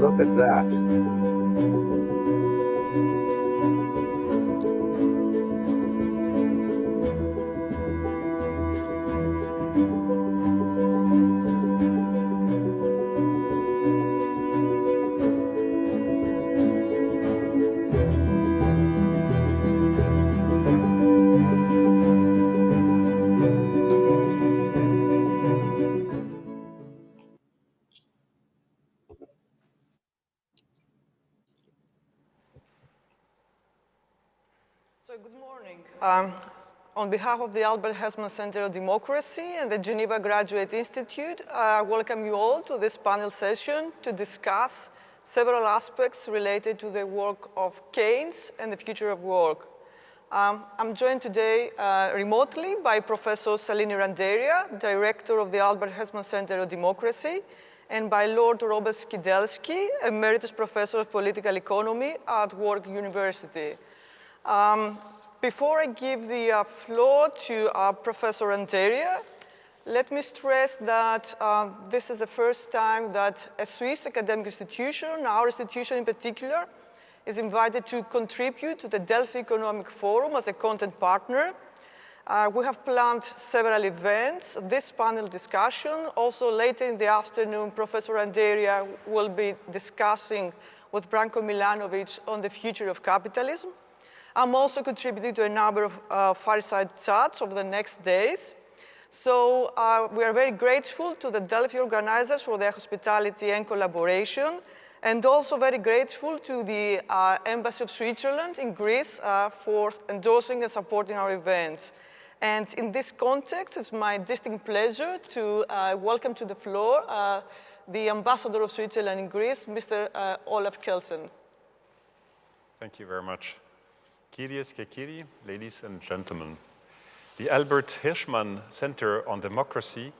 look at that. So good morning. On behalf of the Albert Hirschman Center of Democracy and the Geneva Graduate Institute, I welcome you all to this panel session to discuss several aspects related to the work of Keynes and the future of work. I'm joined today remotely by Professor Shalini Randeria, Director of the Albert Hirschman Center of Democracy, and by Lord Robert Skedelski, Emeritus Professor of Political Economy at Warwick University. Before I give the floor to Professor Randeria, let me stress that this is the first time that a Swiss academic institution, our institution in particular, is invited to contribute to the Delphi Economic Forum as a content partner. We have planned several events, this panel discussion. Also later in the afternoon, Professor Randeria will be discussing with Branko Milanovic on the future of capitalism. I'm also contributing to a number of fireside chats over the next days. So we are very grateful to the Delphi organizers for their hospitality and collaboration, and also very grateful to the Embassy of Switzerland in Greece for endorsing and supporting our events. And in this context, it's my distinct pleasure to welcome to the floor the Ambassador of Switzerland in Greece, Mr. Olaf Kjelsen. Thank you very much. Kyries ke kyri, ladies and gentlemen. The Albert Hirschman Center on Democracy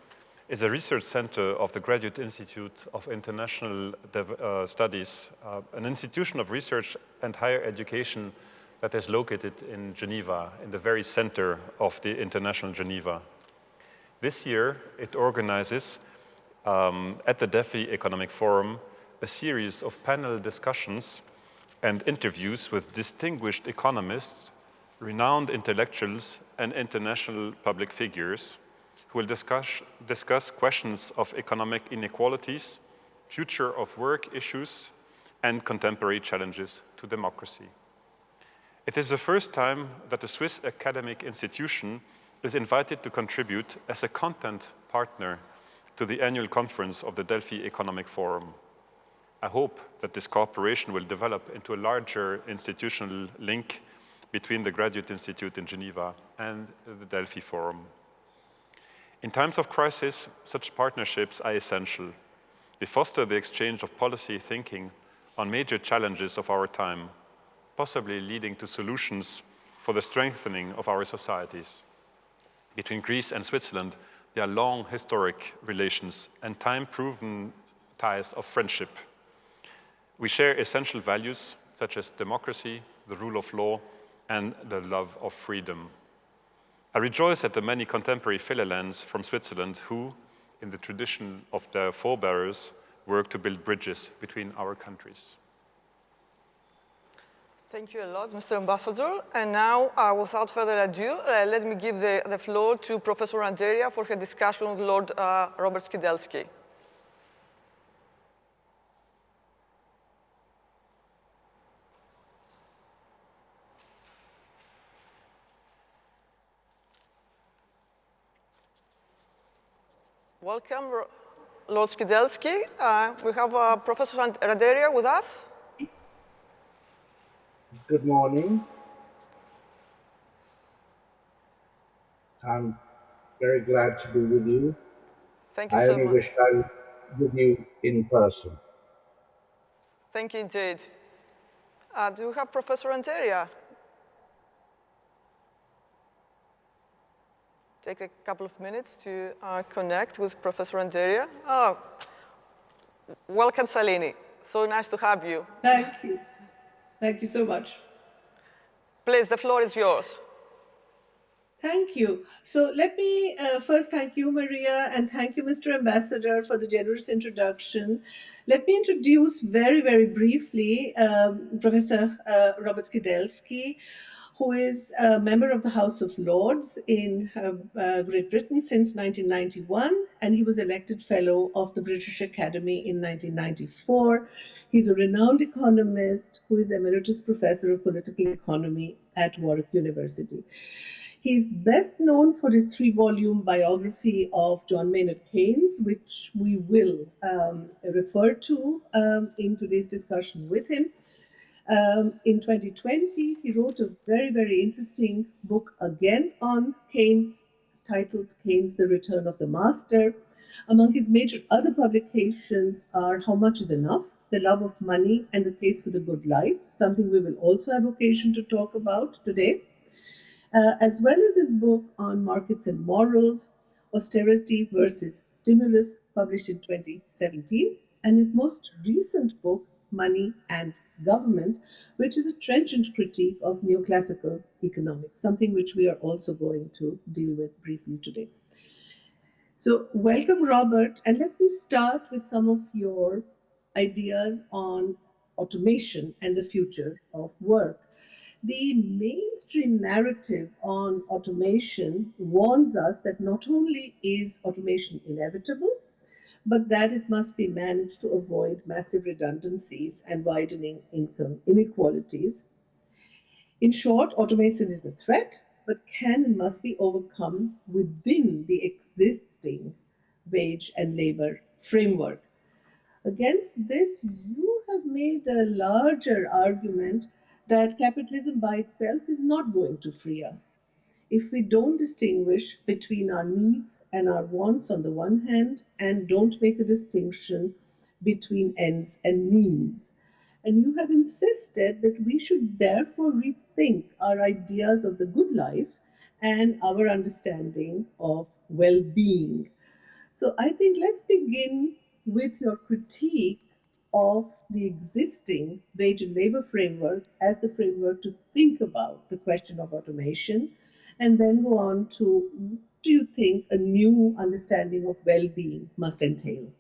is a research center of the Graduate Institute of International Studies, an institution of research and higher education that is located in Geneva, in the very center of the International Geneva. This year, it organizes, at the Delphi Economic Forum, a series of panel discussions and interviews with distinguished economists, renowned intellectuals, and international public figures who will discuss questions of economic inequalities, future of work issues, and contemporary challenges to democracy. It is the first time that a Swiss academic institution is invited to contribute as a content partner to the annual conference of the Delphi Economic Forum. I hope that this cooperation will develop into a larger institutional link between the Graduate Institute in Geneva and the Delphi Forum. In times of crisis, such partnerships are essential. They foster the exchange of policy thinking on major challenges of our time, possibly leading to solutions for the strengthening of our societies. Between Greece and Switzerland, there are long historic relations and time-proven ties of friendship. We share essential values such as democracy, the rule of law, and the love of freedom. I rejoice at the many contemporary fellows from Switzerland who, in the tradition of their forebears, work to build bridges between our countries. Thank you a lot, Mr. Ambassador. And now, without further ado, let me give the floor to Professor Randeria for her discussion with Lord Robert Skedelski. Welcome, Lord Skedelski. We have Professor Randeria with us. Good morning. I'm very glad to be with you. Thank you so much. I only wish I was with you in person. Thank you indeed. Do we have Professor Randeria? Take a couple of minutes to connect with Professor Randeria. Oh, welcome, Shalini. So nice to have you. Thank you. Thank you so much. Please, the floor is yours. Thank you. So let me first thank you, Maria, and thank you, Mr. Ambassador, for the generous introduction. Let me introduce very, very briefly Professor Robert Skidelski, who is a member of the House of Lords in Great Britain since 1991, and he was elected Fellow of the British Academy in 1994. He's a renowned economist who is Emeritus Professor of Political Economy at Warwick University. He's best known for his three-volume biography of John Maynard Keynes, which we will refer to in today's discussion with him. In 2020, he wrote a very, very interesting book again on Keynes, titled Keynes, The Return of the Master. Among his major other publications are How Much is Enough?, The Love of Money and the Case for the Good Life, something we will also have occasion to talk about today. As well as his book on markets and morals, Austerity versus Stimulus, published in 2017, and his most recent book, Money and Government, which is a trenchant critique of neoclassical economics, something which we are also going to deal with briefly today. So welcome, Robert, and let me start with some of your ideas on automation and the future of work. The mainstream narrative on automation warns us that not only is automation inevitable, but that it must be managed to avoid massive redundancies and widening income inequalities. In short, automation is a threat, but can and must be overcome within the existing wage and labor framework. Against this, you have made a larger argument that capitalism by itself is not going to free us. If we don't distinguish between our needs and our wants on the one hand, and don't make a distinction between ends and means. And you have insisted that we should therefore rethink our ideas of the good life and our understanding of well-being. So I think let's begin with your critique of the existing wage and labor framework as the framework to think about the question of automation, and then go on to what do you think a new understanding of well-being must entail?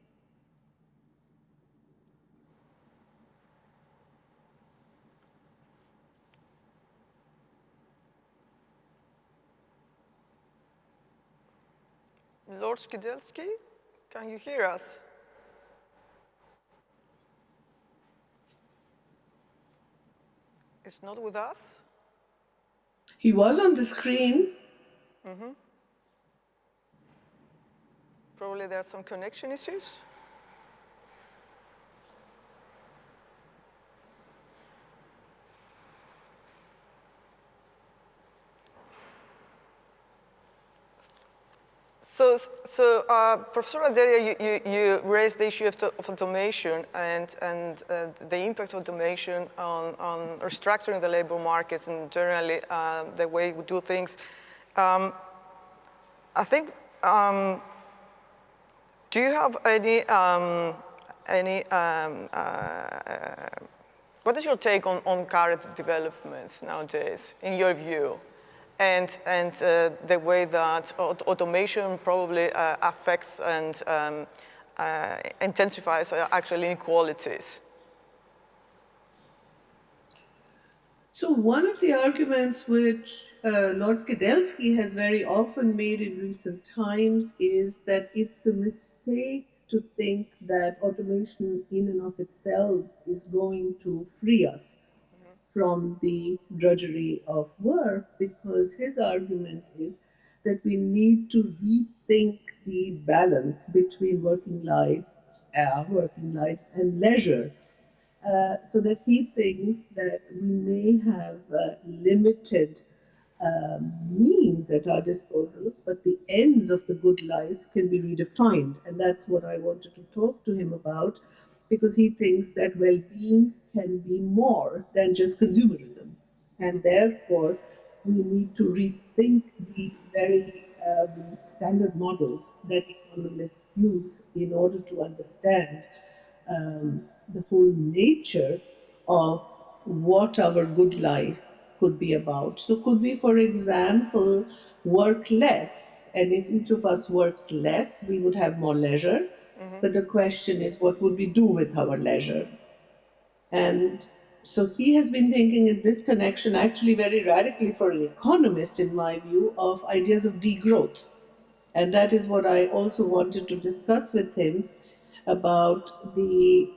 Lord Skedelski, can you hear us? It's not with us? He was on the screen. Probably there are some connection issues. So Professor Randeria, you raised the issue of automation and the impact of automation on restructuring the labor markets and generally the way we do things. I think, do you have what is your take on current developments nowadays, in your view? And the way that automation probably affects and intensifies actual inequalities. So one of the arguments which Lord Skedelski has very often made in recent times is that it's a mistake to think that automation in and of itself is going to free us from the drudgery of work, because his argument is that we need to rethink the balance between working lives and leisure. So that he thinks that we may have limited means at our disposal, but the ends of the good life can be redefined. And that's what I wanted to talk to him about, because he thinks that well-being can be more than just consumerism. And therefore, we need to rethink the very standard models that economists use in order to understand the whole nature of what our good life could be about. So could we, for example, work less? And if each of us works less, we would have more leisure. But the question is, what would we do with our leisure? And so he has been thinking in this connection, actually very radically for an economist, in my view, of ideas of degrowth. And that is what I also wanted to discuss with him about the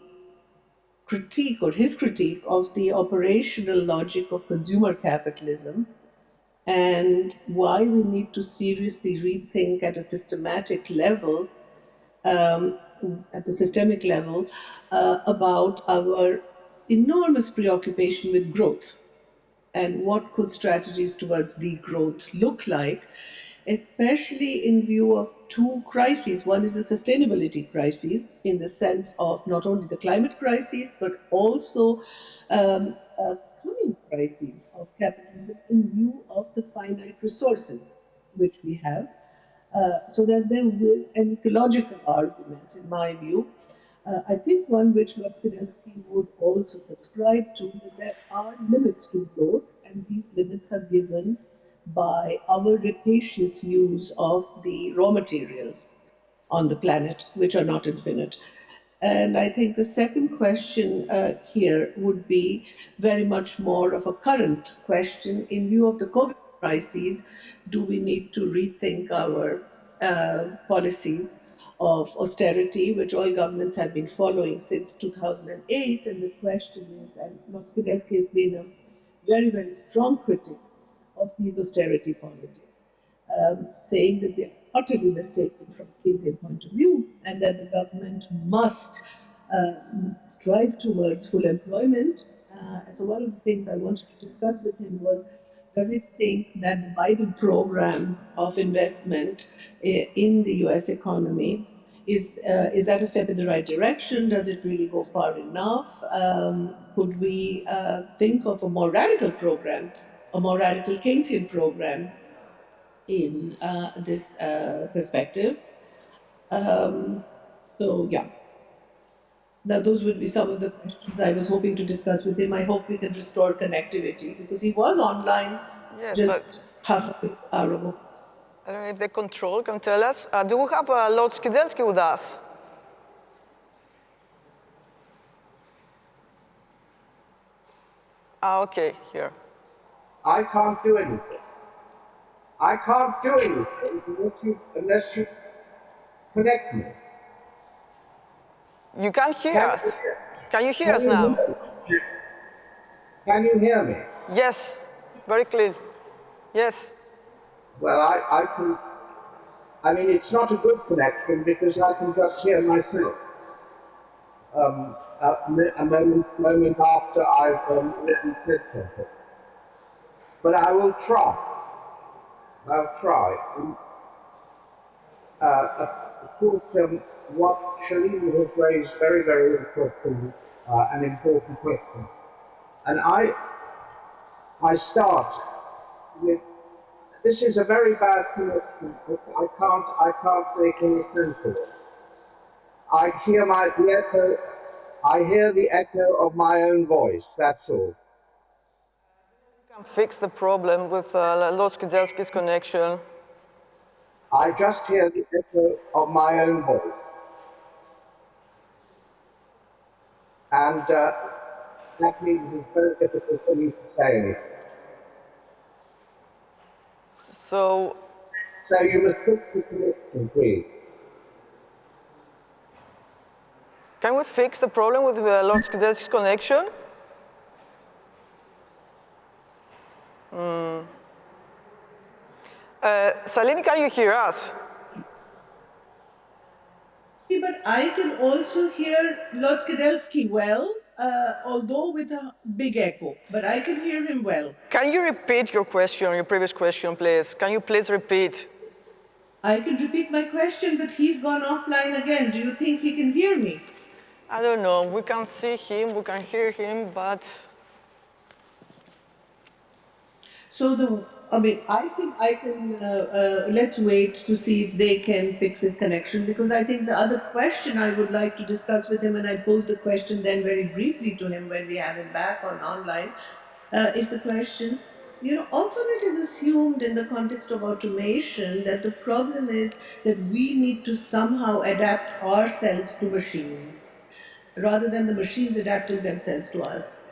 critique or his critique of the operational logic of consumer capitalism and why we need to seriously rethink at a systematic level, at the systemic level, about our enormous preoccupation with growth and what could strategies towards degrowth look like, especially in view of two crises. One is a sustainability crisis in the sense of not only the climate crisis, but also a coming crisis of capitalism in view of the finite resources which we have. So that there is an ecological argument, in my view. I think one which Lord Skedelski would also subscribe to, that there are limits to growth, and these limits are given by our rapacious use of the raw materials on the planet, which are not infinite. And I think the second question here would be very much more of a current question. In view of the COVID crises, do we need to rethink our policies of austerity, which all governments have been following since 2008? And the question is, and Dr. Skidelski has been a very, very strong critic of these austerity politics, saying that they're utterly mistaken from a Keynesian point of view, and that the government must strive towards full employment. So one of the things I wanted to discuss with him was, does he think that the Biden program of investment in the US economy is that a step in the right direction? Does it really go far enough? Could we think of a more radical program, a more radical Keynesian program in this perspective? So yeah, now those would be some of the questions I was hoping to discuss with him. I hope we can restore connectivity because he was online just half an hour ago. I don't know if the control can tell us. Do we have Lord Skidelski with us? Okay, here. I can't do anything. I can't do anything unless you connect me. You can hear us. Can you hear us now? Can you hear me? Yes, very clear. Yes. Well, I can. I mean, it's not a good connection because I can just hear myself. A moment after I've written said something. But I will try. I'll try. Of course, what Shalini has raised very, very interesting and important questions. And I start with, this is a very bad connection. I can't make any sense of it. I hear the echo of my own voice, that's all. We can fix the problem with Lord Skidelski's connection. I just hear the echo of my own voice. And that means it's very difficult for me to say anything. So you must fix the connection, please. Can we fix the problem with Lord Skidelski's connection? Shalini, can you hear us? But I can also hear Lord Skedelski well, although with a big echo, but I can hear him well. Can you repeat your question, your previous question, please? Can you please repeat? I can repeat my question, but he's gone offline again. Do you think he can hear me? I don't know. We can see him, we can hear him, but... So I think I can, let's wait to see if they can fix his connection, because I think the other question I would like to discuss with him, and I pose the question then very briefly to him when we have him back online, is the question, Often it is assumed in the context of automation that the problem is that we need to somehow adapt ourselves to machines rather than the machines adapting themselves to us.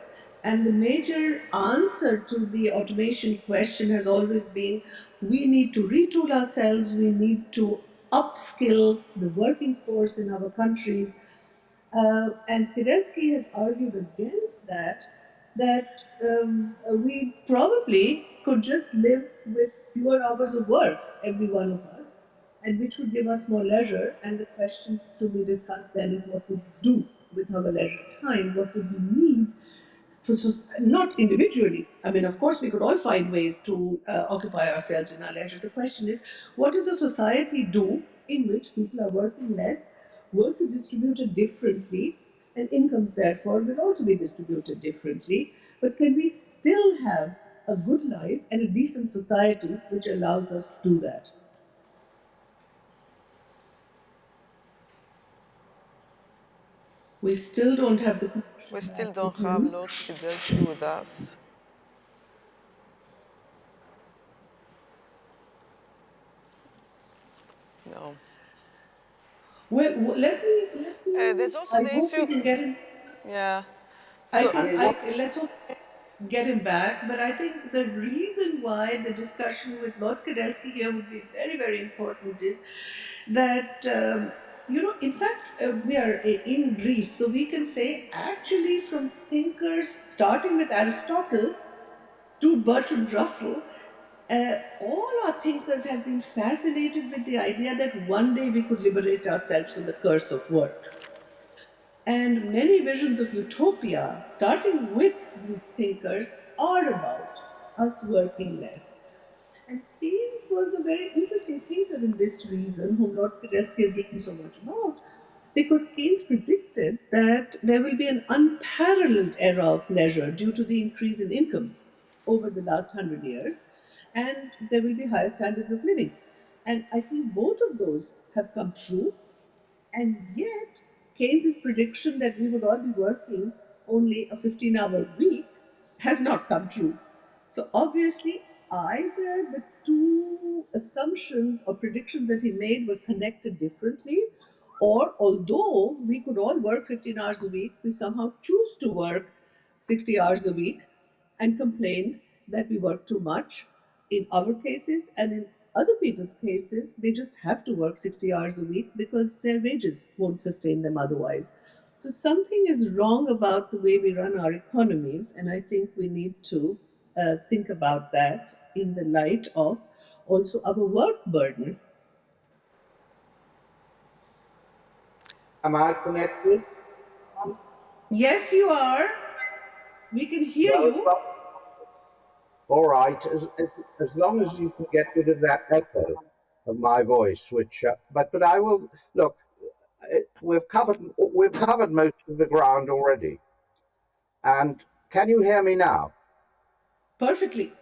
And the major answer to the automation question has always been we need to retool ourselves, we need to upskill the working force in our countries, and Skedelski has argued against that we probably could just live with fewer hours of work, every one of us, and which would give us more leisure. And the question to be discussed then is what would we do with our leisure time? What would we need for not individually. I mean, of course, we could all find ways to occupy ourselves in our leisure. The question is, what does a society do in which people are working less, work is distributed differently, and incomes, therefore, will also be distributed differently? But can we still have a good life and a decent society which allows us to do that? We still don't have the connection We still back don't with have him. Lord Skidelski with us. No. Well, let me. There's also I the hope issue we of, can get him. yeah. I So, I can. mean, what Let's hope get him back. But I think the reason why the discussion with Lord Skedelski here would be very, very important is that, in fact, we are in Greece, so we can say actually from thinkers starting with Aristotle to Bertrand Russell, all our thinkers have been fascinated with the idea that one day we could liberate ourselves from the curse of work. And many visions of utopia, starting with Greek thinkers, are about us working less. And Keynes was a very interesting thinker in this reason, whom Lord Skidelski has written so much about, because Keynes predicted that there will be an unparalleled era of leisure due to the increase in incomes over the last 100 years, and there will be higher standards of living. And I think both of those have come true, and yet, Keynes's prediction that we would all be working only a 15-hour week has not come true. So, obviously, either the two assumptions or predictions that he made were connected differently, or although we could all work 15 hours a week, we somehow choose to work 60 hours a week and complain that we work too much in our cases, and in other people's cases, they just have to work 60 hours a week because their wages won't sustain them otherwise. So something is wrong about the way we run our economies, and I think we need to think about that in the light of also our work burden. am I connected? Yes, you are. We can hear Well, you. all right. As long as you can get rid of that echo of my voice, which, but I will look. We've covered most of the ground already. And can you hear me now? Perfectly.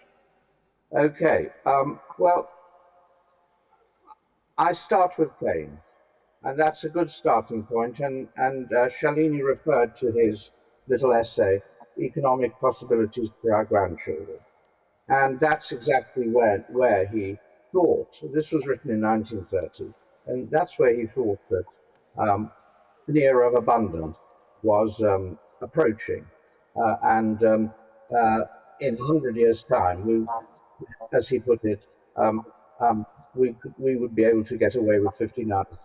Okay. Well, I start with Keynes, and that's a good starting point. And Shalini referred to his little essay, "Economic Possibilities for Our Grandchildren," and that's exactly where he thought. This was written in 1930, and that's where he thought that an era of abundance was approaching, and in 100 years' time, as he put it, um, we would be able to get away with 15 hours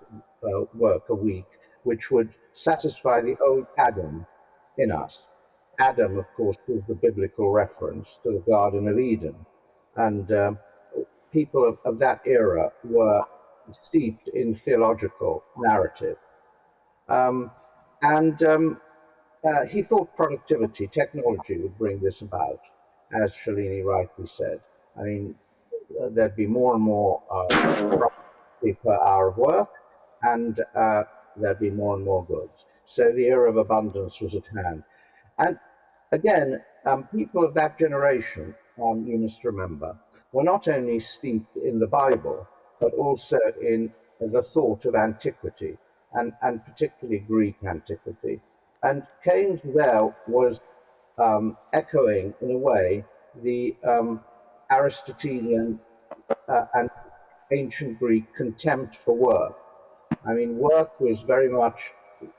work a week, which would satisfy the old Adam in us. Adam, of course, was the biblical reference to the Garden of Eden, and people of that era were steeped in theological narrative. Um, and he thought productivity, technology would bring this about, as Shalini rightly said. I mean, there'd be more and more productivity per hour of work, and there'd be more and more goods. So the era of abundance was at hand. And again, people of that generation, you must remember, were not only steeped in the Bible, but also in the thought of antiquity, and particularly Greek antiquity. And Keynes there was echoing, in a way, the Aristotelian and ancient Greek contempt for work. I mean, work was very much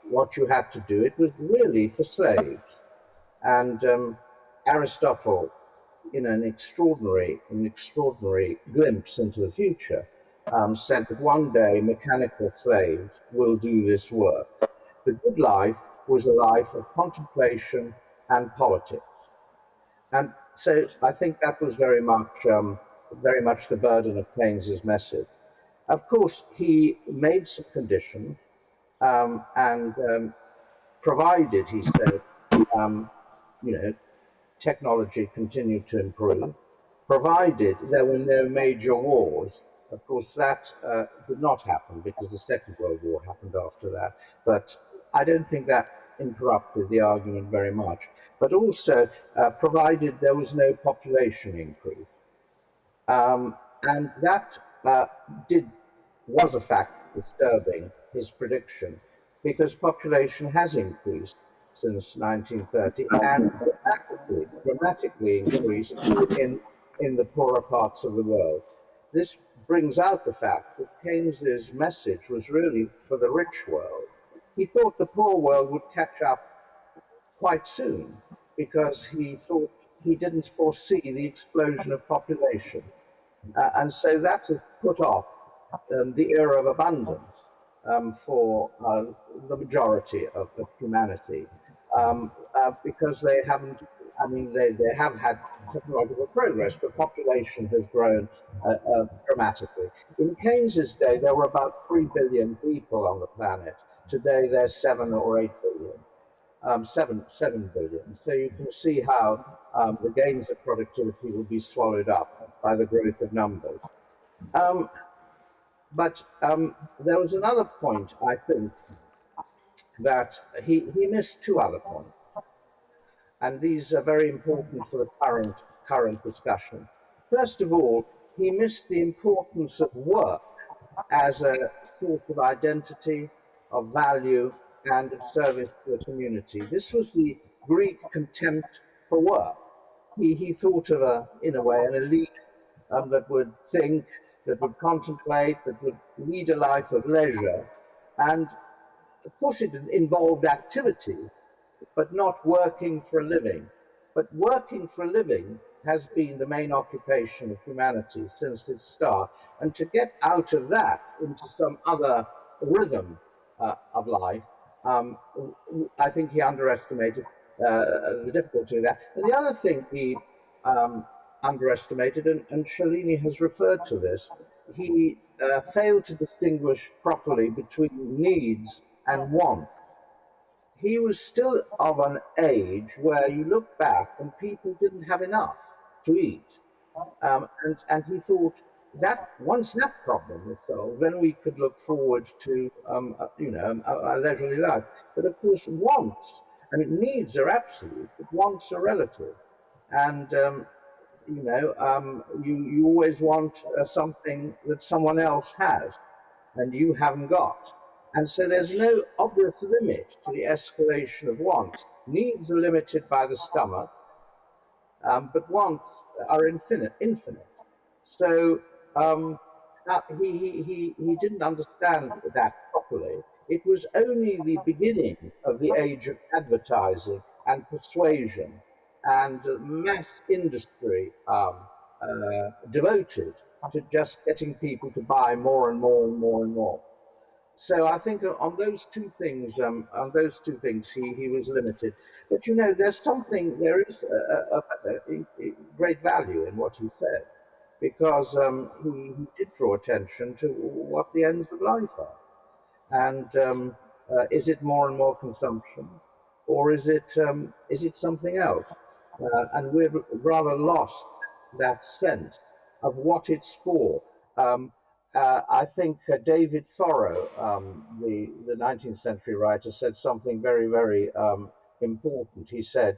what you had to do. It was really for slaves. And Aristotle, in an extraordinary glimpse into the future, said that one day mechanical slaves will do this work. The good life was a life of contemplation and politics. And so I think that was very much the burden of Keynes's message. Of course, he made some conditions, and provided, he said, technology continued to improve, provided there were no major wars. Of course, that did not happen because the Second World War happened after that. But I don't think that interrupted the argument very much. But also, provided there was no population increase. And that was a fact disturbing his prediction, because population has increased since 1930 and dramatically increased in the poorer parts of the world. This brings out the fact that Keynes's message was really for the rich world. He thought the poor world would catch up quite soon, because he didn't foresee the explosion of population. And so that has put off the era of abundance for the majority of humanity, because they haven't, I mean, they have had technological progress, but population has grown dramatically. In Keynes's day, there were about 3 billion people on the planet. Today, there's 7 or 8 billion. 7 billion. So you can see how the gains of productivity will be swallowed up by the growth of numbers. But there was another point, I think, that he missed 2 other points. And these are very important for the current discussion. First of all, he missed the importance of work as a source of identity, of value, and of service to the community. This was the Greek contempt for work. He thought of, in a way, an elite that would think, that would contemplate, that would lead a life of leisure. And of course it involved activity, but not working for a living. But working for a living has been the main occupation of humanity since its start. And to get out of that into some other rhythm of life, I think he underestimated the difficulty of that. And the other thing he underestimated, and Shalini has referred to this, he failed to distinguish properly between needs and wants. He was still of an age where you look back and people didn't have enough to eat. And he thought that once that problem was solved, then we could look forward to a leisurely life. But of course, wants, I mean, needs are absolute, but wants are relative. And you always want something that someone else has and you haven't got. And so there's no obvious limit to the escalation of wants. Needs are limited by the stomach, but wants are infinite. So he didn't understand that properly. It was only the beginning of the age of advertising and persuasion and mass industry devoted to just getting people to buy more and more and more and more. So I think on those two things, he was limited. But there is a great value in what he said, because he did draw attention to what the ends of life are. And is it more and more consumption, or is it something else? And we've rather lost that sense of what it's for. I think David Thoreau, the 19th century writer, said something very, very important. He said,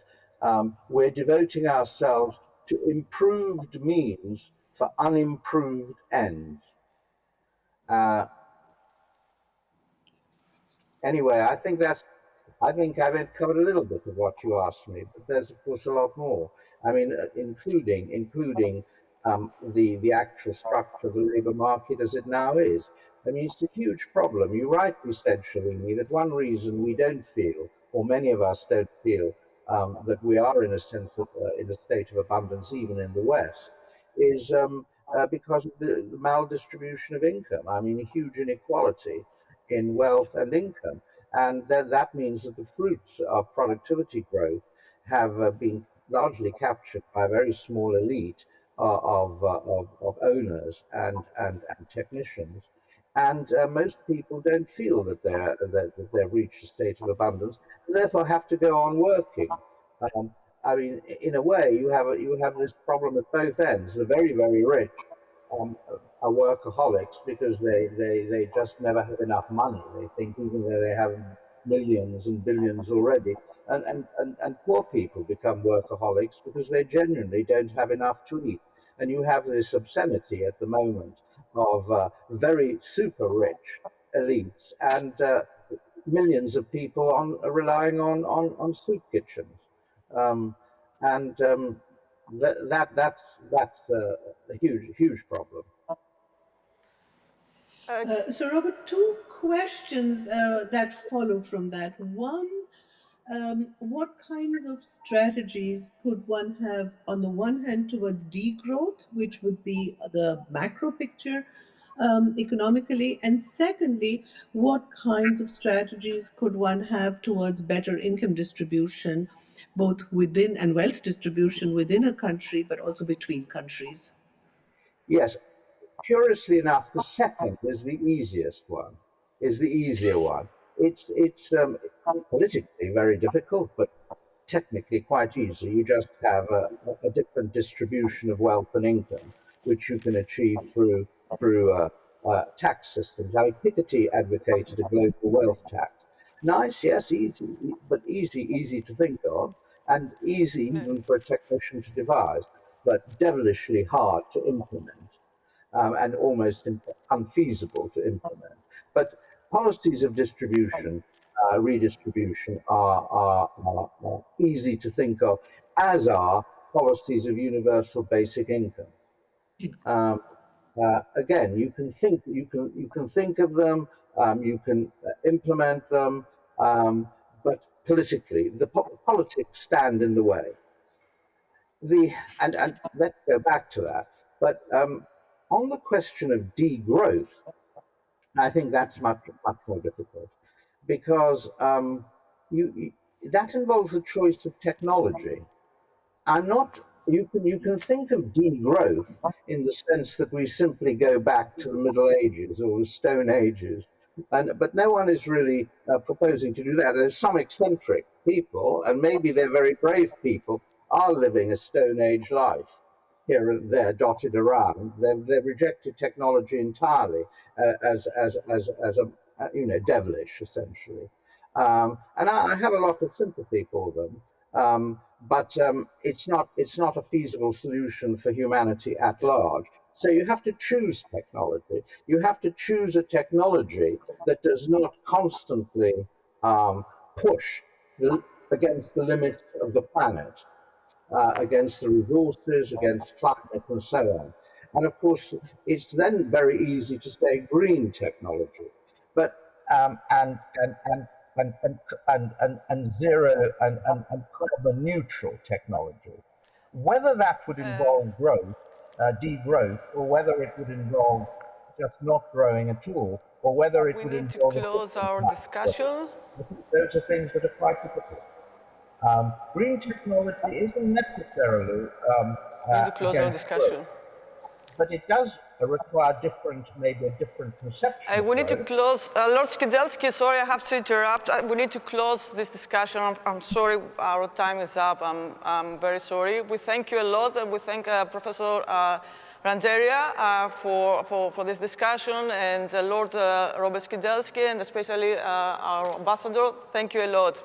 we're devoting ourselves to improved means for unimproved ends. Anyway, I think I've covered a little bit of what you asked me, but there's of course a lot more. I mean, including the actual structure of the labour market as it now is. I mean, it's a huge problem. You rightly said, Shalini, that one reason we don't feel, or many of us don't feel, that we are in a sense of, in a state of abundance, even in the West, is because of the maldistribution of income. I mean, a huge inequality in wealth and income. And then that means that the fruits of productivity growth have been largely captured by a very small elite of owners and technicians. And most people don't feel that they've reached a state of abundance, and therefore have to go on working. I mean, in a way, you have this problem at both ends. The very, very rich are workaholics because they just never have enough money. They think even though they have millions and billions already, and poor people become workaholics because they genuinely don't have enough to eat. And you have this obscenity at the moment of very super rich elites and millions of people relying on soup kitchens. That's a huge problem. So, Robert, two questions that follow from that. One, what kinds of strategies could one have, on the one hand, towards degrowth, which would be the macro picture economically, and secondly, what kinds of strategies could one have towards better income distribution, both within and wealth distribution within a country, but also between countries? Yes, curiously enough, the second is the easiest one, is the easier one. It's politically very difficult, but technically quite easy. You just have a different distribution of wealth and income, which you can achieve through tax systems. I mean, Piketty advocated a global wealth tax. Nice, yes, easy, but easy to think of, and easy even for a technician to devise, but devilishly hard to implement. And almost unfeasible to implement. But policies of distribution, redistribution are easy to think of, as are policies of universal basic income. Again, you can think of them, you can implement them, but politically, the politics stand in the way. And let's go back to that. But on the question of degrowth, I think that's much more difficult because that involves the choice of technology. You can think of degrowth in the sense that we simply go back to the Middle Ages or the Stone Ages, but no one is really proposing to do that. There's some eccentric people, and maybe they're very brave people, are living a Stone Age life here and there, dotted around. They've rejected technology entirely as a devilish, essentially. And I have a lot of sympathy for them. But it's not a feasible solution for humanity at large. So you have to choose technology. You have to choose a technology that does not constantly push against the limits of the planet, against the resources, against climate, and so on. And of course, it's then very easy to say green technology, but and zero and carbon neutral technology. Whether that would involve growth, degrowth, or whether it would involve just not growing at all, or whether it would involve. We need to close our discussion. I think those are things that are quite difficult. Green technology isn't necessarily. We need to close our discussion. Growth, but it does require maybe a different conception. We need to close. Lord Skedelski, sorry, I have to interrupt. We need to close this discussion. I'm sorry, our time is up. I'm very sorry. We thank you a lot. We thank Professor Randeria for this discussion, and Lord Robert Skidelski, and especially our ambassador. Thank you a lot.